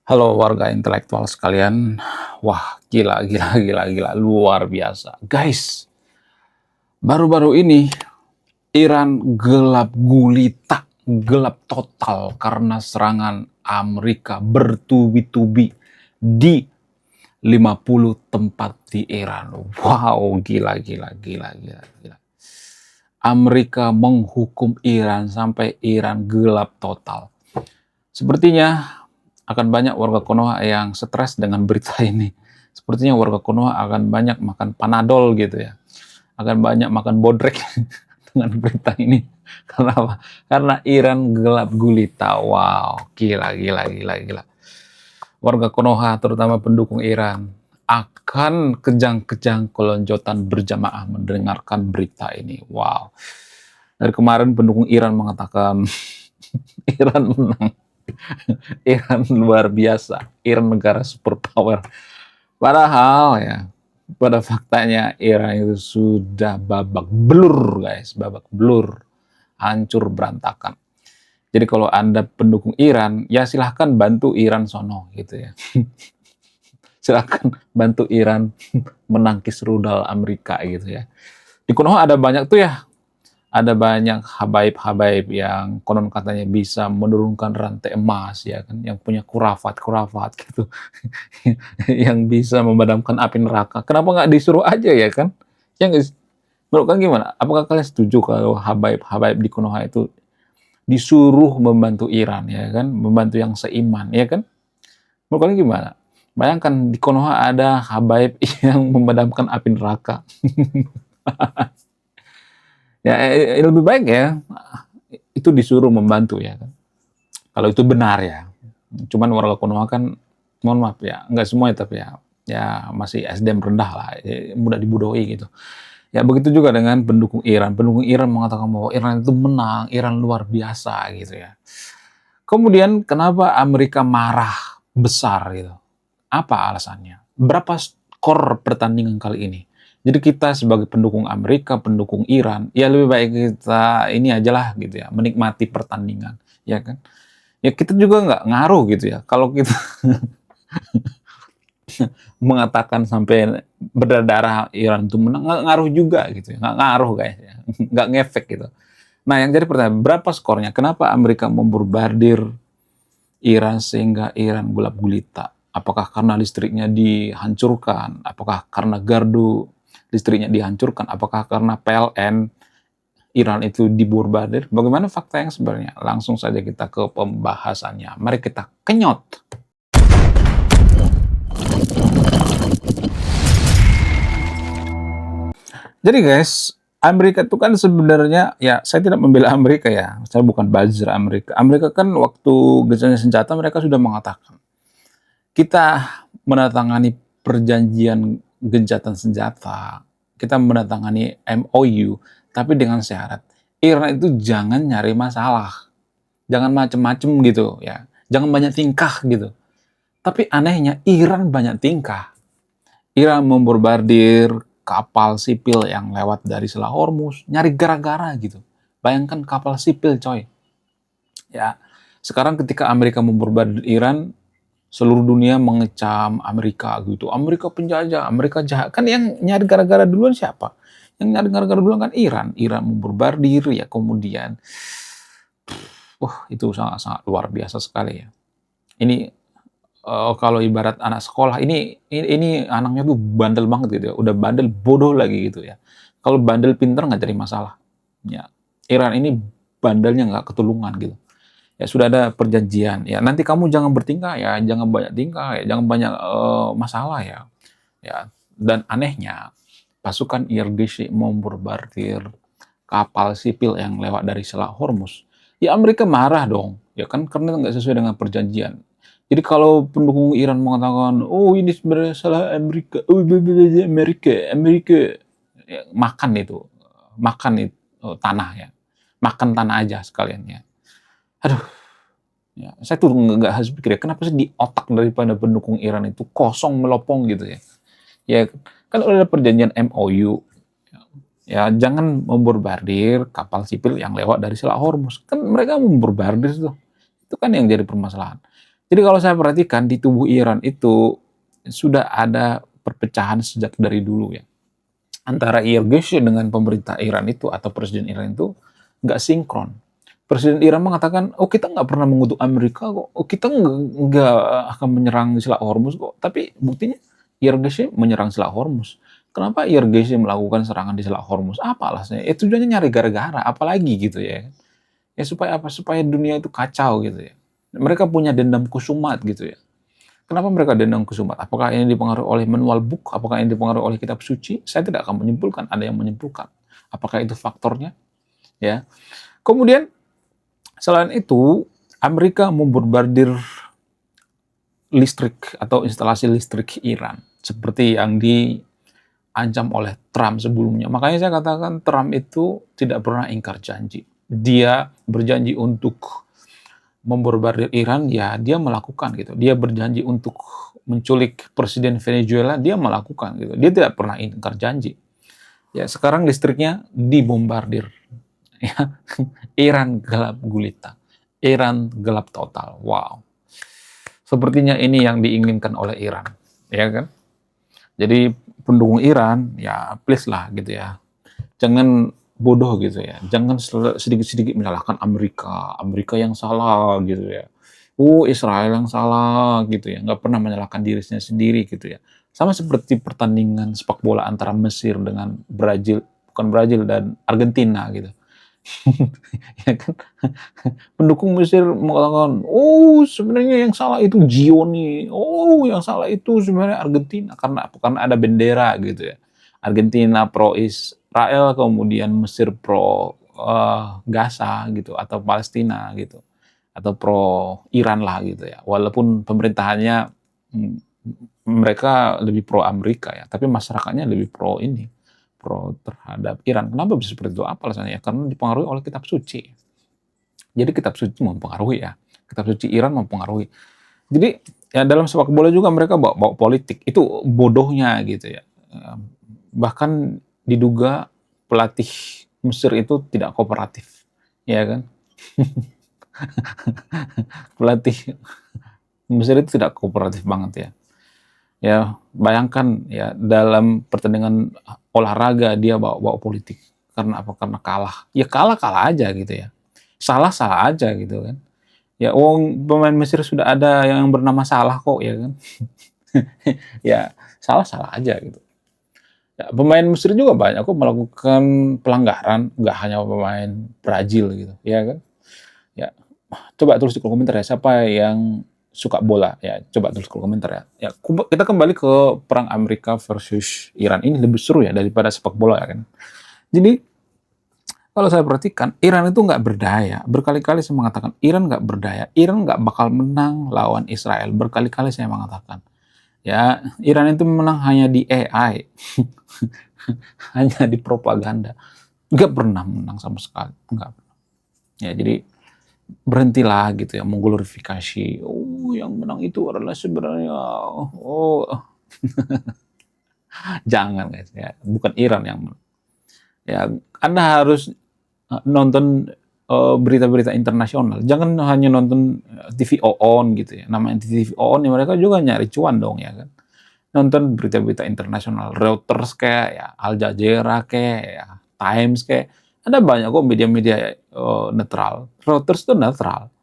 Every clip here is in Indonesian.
Halo warga intelektual sekalian. Wah, gila, luar biasa. Guys, baru-baru ini Iran gelap gulita, gelap total karena serangan Amerika bertubi-tubi di 50 tempat di Iran. Wow, gila. Amerika menghukum Iran sampai Iran gelap total. Sepertinya akan banyak warga Konoha yang stres dengan berita ini. Sepertinya warga Konoha akan banyak makan panadol gitu ya. Akan banyak makan bodrek dengan berita ini. Karena apa? Karena Iran gelap gulita. Wow, gila. Warga Konoha, terutama pendukung Iran, akan kejang-kejang kelonjotan berjamaah mendengarkan berita ini. Wow. Dari kemarin pendukung Iran mengatakan Iran menang. Iran luar biasa, Iran negara superpower. Padahal ya, pada faktanya Iran itu sudah babak belur guys, babak belur, hancur berantakan. Jadi kalau Anda pendukung Iran, ya silahkan bantu Iran sono gitu ya. Silahkan bantu Iran menangkis rudal Amerika gitu ya. Di Konoha ada banyak tuh ya, ada banyak habaib-habaib yang konon katanya bisa menurunkan rantai emas ya kan, yang punya kurafat gitu, yang bisa memadamkan api neraka. Kenapa nggak disuruh aja ya kan? Ya nggak menurut kalian gimana? Apakah kalian setuju kalau habaib-habaib di Konoha itu disuruh membantu Iran ya kan, membantu yang seiman ya kan? Menurut kalian gimana? Bayangkan di Konoha ada habaib yang memadamkan api neraka. Ya lebih baik ya itu disuruh membantu ya kan. Kalau itu benar ya. Cuman warga Konoha kan, mohon maaf ya, nggak semua ya, tapi ya masih SDM rendah lah, mudah dibodohi gitu. Ya begitu juga dengan pendukung Iran. Pendukung Iran mengatakan bahwa Iran itu menang, Iran luar biasa gitu ya. Kemudian kenapa Amerika marah besar gitu? Apa alasannya? Berapa skor pertandingan kali ini? Jadi kita sebagai pendukung Amerika, pendukung Iran, ya lebih baik kita ini aja lah gitu ya, menikmati pertandingan, ya kan? Ya kita juga nggak ngaruh gitu ya. Kalau kita mengatakan sampai berdarah Iran itu menang, nggak ngaruh juga gitu ya. Nggak ngaruh guys ya. Nggak ngefek gitu. Nah yang jadi pertanyaan, berapa skornya? Kenapa Amerika membombardir Iran sehingga Iran gelap gulita? Apakah karena listriknya dihancurkan? Apakah karena gardu listriknya dihancurkan? Apakah karena PLN Iran itu dibombardir? Bagaimana fakta yang sebenarnya? Langsung saja kita ke pembahasannya. Mari kita kenyot. Jadi guys, Amerika itu kan sebenarnya, ya saya tidak membela Amerika ya, saya bukan buzzer Amerika. Amerika kan waktu gencatan senjata mereka sudah mengatakan, kita menandatangani perjanjian gencatan senjata, kita menandatangani MOU, tapi dengan syarat Iran itu jangan nyari masalah, jangan macem-macem gitu ya, jangan banyak tingkah gitu. Tapi anehnya Iran banyak tingkah. Iran membombardir kapal sipil yang lewat dari Selat Hormuz, nyari gara-gara gitu. Bayangkan kapal sipil coy. Ya, sekarang ketika Amerika membombardir Iran, seluruh dunia mengecam Amerika gitu. Amerika penjajah, Amerika jahat. Kan yang nyari gara-gara duluan siapa? Yang nyari gara-gara duluan kan Iran. Iran membombardir ya, kemudian wah itu sangat-sangat luar biasa sekali ya. Ini kalau ibarat anak sekolah ini anaknya tuh bandel banget gitu ya, udah bandel bodoh lagi gitu ya. Kalau bandel pinter nggak jadi masalah. Ya, Iran ini bandelnya nggak ketulungan gitu. Ya sudah ada perjanjian. Ya nanti kamu jangan bertingkah ya, jangan banyak tingkah ya, jangan banyak masalah ya. Ya dan anehnya pasukan IRGC membombardir kapal sipil yang lewat dari Selat Hormuz. Ya Amerika marah dong, ya kan karena nggak sesuai dengan perjanjian. Jadi kalau pendukung Iran mengatakan, oh ini sebenarnya salah Amerika, oh Amerika, ya, makan itu tanah ya, makan tanah aja sekalian ya. Aduh, ya, saya tuh nggak habis pikir ya, kenapa sih di otak daripada pendukung Iran itu kosong melopong gitu ya? Ya kan udah ada perjanjian MOU, ya jangan membombardir kapal sipil yang lewat dari Selat Hormuz. Kan mereka membombardir tuh, itu kan yang jadi permasalahan. Jadi kalau saya perhatikan di tubuh Iran itu sudah ada perpecahan sejak dari dulu ya. Antara IRGC dengan pemerintah Iran itu atau presiden Iran itu nggak sinkron. Presiden Iran mengatakan, oh kita nggak pernah mengutuk Amerika kok, oh kita nggak akan menyerang Selat Hormuz kok. Tapi buktinya IRGC menyerang Selat Hormuz. Kenapa IRGC melakukan serangan di Selat Hormuz? Apa alasannya? Tujuannya nyari gara-gara, apalagi gitu ya. Ya supaya apa? Supaya dunia itu kacau gitu ya. Mereka punya dendam kusumat gitu ya. Kenapa mereka dendam kusumat? Apakah ini dipengaruhi oleh manual book? Apakah ini dipengaruhi oleh kitab suci? Saya tidak akan menyimpulkan. Ada yang menyimpulkan. Apakah itu faktornya? Ya. Kemudian selain itu, Amerika membombardir listrik atau instalasi listrik Iran seperti yang diancam oleh Trump sebelumnya. Makanya saya katakan Trump itu tidak pernah ingkar janji. Dia berjanji untuk membombardir Iran, ya dia melakukan gitu. Dia berjanji untuk menculik presiden Venezuela, dia melakukan gitu. Dia tidak pernah ingkar janji. Ya sekarang listriknya dibombardir. Ya, Iran gelap gulita. Iran gelap total. Wow. Sepertinya ini yang diinginkan oleh Iran, ya kan? Jadi pendukung Iran, ya please lah gitu ya. Jangan bodoh gitu ya. Jangan sedikit-sedikit menyalahkan Amerika. Amerika yang salah gitu ya. Israel yang salah gitu ya. Nggak pernah menyalahkan dirinya sendiri gitu ya. Sama seperti pertandingan sepak bola antara Mesir dengan Brazil, bukan Brazil dan Argentina gitu. Ya kan? Pendukung Mesir mengatakan, sebenarnya yang salah itu Gioni. Yang salah itu sebenarnya Argentina karena apa? Karena ada bendera gitu ya. Argentina pro Israel, kemudian Mesir pro Gaza gitu atau Palestina gitu. Atau pro Iran lah gitu ya. Walaupun pemerintahannya mereka lebih pro Amerika ya, tapi masyarakatnya lebih pro ini, pro terhadap Iran. Kenapa bisa seperti itu? Apa alasannya? Karena dipengaruhi oleh kitab suci. Jadi kitab suci mempengaruhi ya. Kitab suci Iran mempengaruhi. Jadi ya dalam sepak bola juga mereka bawa politik. Itu bodohnya gitu ya. Bahkan diduga pelatih Mesir itu tidak kooperatif. Ya kan? Pelatih Mesir itu tidak kooperatif banget ya. Ya, bayangkan ya dalam pertandingan olahraga dia bawa politik. Karena apa? Karena kalah. Ya kalah aja gitu ya. Salah aja gitu kan. Ya pemain Mesir sudah ada yang bernama Salah kok ya kan. Ya salah aja gitu. Ya, pemain Mesir juga banyak kok melakukan pelanggaran, nggak hanya pemain Brazil gitu, ya kan? Ya, coba tulis di kolom komentar ya siapa yang suka bola ya, coba tulis di kolom komentar ya. Ya, kita kembali ke perang Amerika versus Iran ini lebih seru ya daripada sepak bola ya kan. Jadi kalau saya perhatikan, Iran itu nggak berdaya. Berkali-kali saya mengatakan, Iran nggak berdaya. Iran nggak bakal menang lawan Israel. Berkali-kali saya mengatakan. Ya, Iran itu menang hanya di AI. Hanya di propaganda. Nggak pernah menang sama sekali. Nggak pernah. Ya, jadi berhentilah gitu ya, mengglorifikasi. Yang menang itu adalah sebenarnya. Jangan guys ya. Bukan Iran yang menang. Ya, Anda harus nonton berita-berita internasional. Jangan hanya nonton TV OON gitu ya. Namanya TV OON ya mereka juga nyari cuan dong ya kan. Nonton berita-berita internasional, Reuters kayak ya, Al Jazeera kayak ya, Times kayak. Ada banyak kok media-media netral. Reuters itu netral.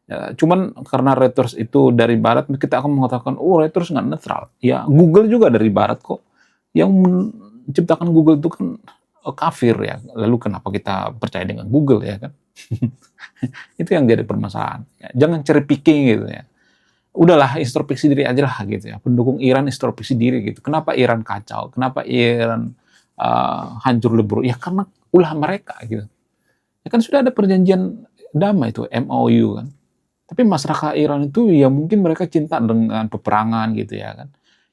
Ya, cuman karena Reuters itu dari barat, kita akan mengatakan, Reuters nggak netral. Ya, Google juga dari barat kok. Yang menciptakan Google itu kan kafir ya. Lalu kenapa kita percaya dengan Google ya kan? Itu yang jadi permasalahan. Ya, jangan cherry picking gitu ya. Udahlah introspeksi diri aja lah gitu ya. Pendukung Iran introspeksi diri gitu. Kenapa Iran kacau? Kenapa Iran hancur lebur? Ya karena ulah mereka gitu. Ya kan sudah ada perjanjian damai itu MOU kan. Tapi masyarakat Iran itu ya mungkin mereka cinta dengan peperangan gitu ya kan.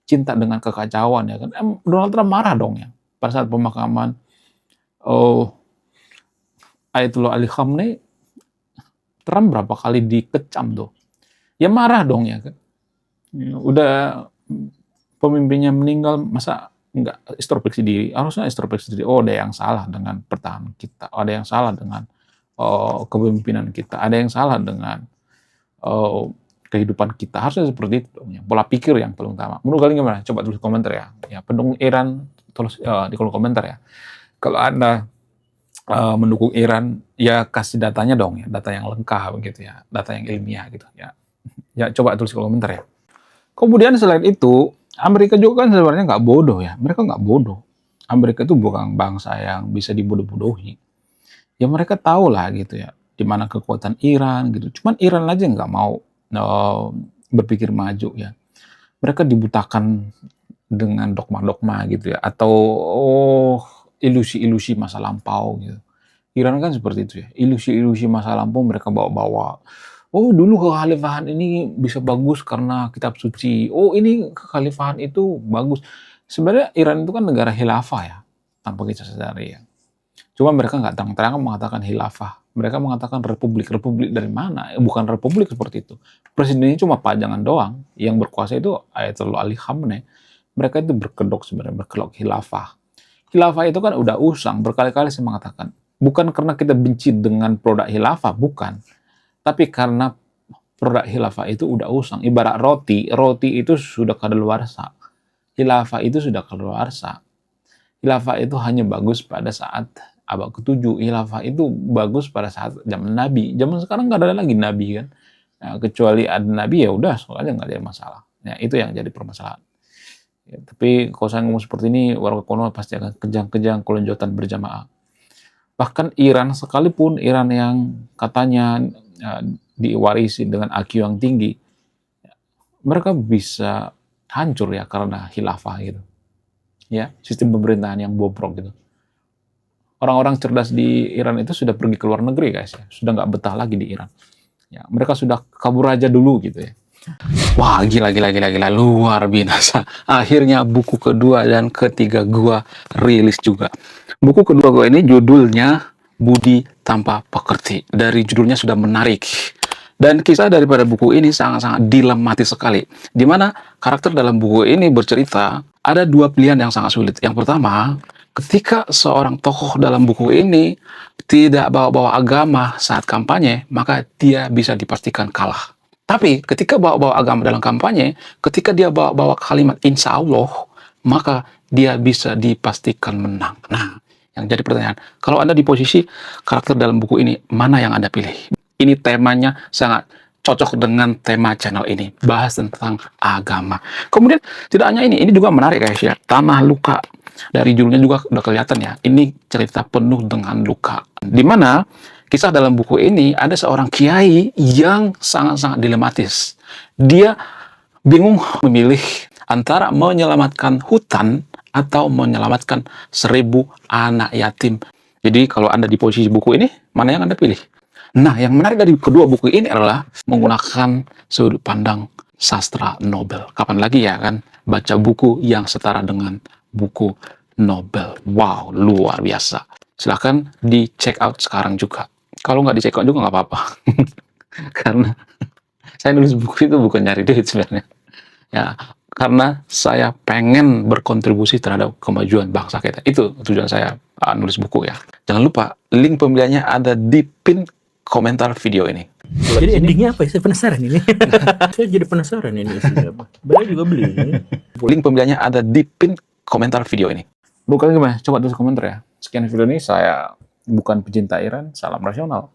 Cinta dengan kekacauan ya kan. Donald Trump marah dong ya. Pada saat pemakaman Ayatollah Ali Khamenei, Trump berapa kali dikecam tuh. Ya marah dong ya kan. Ya, udah pemimpinnya meninggal, masa nggak introspeksi diri? Harusnya introspeksi diri. Ada yang salah dengan pertahanan kita. Ada yang salah dengan kepemimpinan kita. Ada yang salah dengan kehidupan kita. Harusnya seperti itu dong, ya. Pola pikir yang paling utama. Menurut kalian gimana? Coba tulis komentar ya. Ya, pendukung Iran tulis di kolom komentar ya. Kalau Anda mendukung Iran, ya kasih datanya dong ya, data yang lengkap begitu ya, data yang ilmiah gitu ya. Ya coba tulis di kolom komentar ya. Kemudian selain itu, Amerika juga kan sebenarnya nggak bodoh ya. Mereka nggak bodoh. Amerika itu bukan bangsa yang bisa dibodoh-bodohi. Ya mereka tahu lah gitu ya, di mana kekuatan Iran gitu. Cuman Iran aja nggak mau berpikir maju ya. Mereka dibutakan dengan dogma-dogma gitu ya, atau ilusi-ilusi masa lampau gitu. Iran kan seperti itu ya, ilusi-ilusi masa lampau mereka bawa-bawa. Oh dulu kekhalifahan ini bisa bagus karena kitab suci. Oh ini kekhalifahan itu bagus. Sebenarnya Iran itu kan negara khilafah ya, tanpa kita sadari ya. Cuma mereka nggak terang-terangan mengatakan khilafah. Mereka mengatakan republik. Republik dari mana? Bukan republik seperti itu. Presidennya cuma pajangan doang. Yang berkuasa itu Ayatollah Ali Khamenei. Mereka itu berkedok sebenarnya, berkedok khilafah. Khilafah itu kan udah usang. Berkali-kali saya mengatakan. Bukan karena kita benci dengan produk khilafah, bukan. Tapi karena produk khilafah itu udah usang. Ibarat roti, roti itu sudah kadaluarsa. Khilafah itu sudah kadaluarsa. Khilafah itu hanya bagus pada saat abad ke-7. Khilafah itu bagus pada saat zaman Nabi. Zaman sekarang nggak ada lagi Nabi kan. Nah, kecuali ada Nabi ya udah, soalnya nggak ada masalah. Ya, itu yang jadi permasalahan. Ya, tapi kalau saya ngomong seperti ini, warga kono pasti akan kejang-kejang kelonjotan berjamaah. Bahkan Iran sekalipun, Iran yang katanya diwarisi dengan IQ yang tinggi, mereka bisa hancur ya karena khilafah gitu. Ya, sistem pemerintahan yang bobrok gitu. Orang-orang cerdas di Iran itu sudah pergi ke luar negeri guys ya, sudah nggak betah lagi di Iran. Ya, mereka sudah kabur aja dulu gitu ya. Wah gila, luar biasa. Akhirnya buku kedua dan ketiga gua rilis juga. Buku kedua gua ini judulnya Budi Tanpa Pekerti. Dari judulnya sudah menarik. Dan kisah daripada buku ini sangat-sangat dilematis sekali. Di mana karakter dalam buku ini bercerita ada dua pilihan yang sangat sulit. Yang pertama, ketika seorang tokoh dalam buku ini tidak bawa-bawa agama saat kampanye, maka dia bisa dipastikan kalah. Tapi ketika bawa-bawa agama dalam kampanye, ketika dia bawa-bawa kalimat insya Allah, maka dia bisa dipastikan menang. Nah, yang jadi pertanyaan, kalau Anda di posisi karakter dalam buku ini, mana yang Anda pilih? Ini temanya sangat cocok dengan tema channel ini, bahas tentang agama. Kemudian tidak hanya ini juga menarik guys ya, Tanah Luka. Dari judulnya juga udah kelihatan ya, ini cerita penuh dengan luka. Dimana kisah dalam buku ini ada seorang kiai yang sangat-sangat dilematis. Dia bingung memilih antara menyelamatkan hutan atau menyelamatkan 1000 anak yatim. Jadi kalau Anda di posisi buku ini, mana yang Anda pilih? Nah, yang menarik dari kedua buku ini adalah menggunakan sudut pandang sastra Nobel. Kapan lagi ya kan baca buku yang setara dengan buku Nobel. Wow, luar biasa. Silahkan di check out sekarang juga. Kalau nggak di check out juga nggak apa-apa. Karena saya nulis buku itu bukan nyari duit sebenarnya. Ya, karena saya pengen berkontribusi terhadap kemajuan bangsa kita. Itu tujuan saya nulis buku ya. Jangan lupa, link pembeliannya ada di pin komentar video ini. Jadi endingnya apa ya? Saya penasaran ini. Saya jadi penasaran ini isinya apa. Beliau juga beli ini. Link pembeliannya ada di pin komentar video ini. Bukan gimana? Coba tulis komentar ya. Sekian video ini, saya bukan pecinta Iran, salam rasional.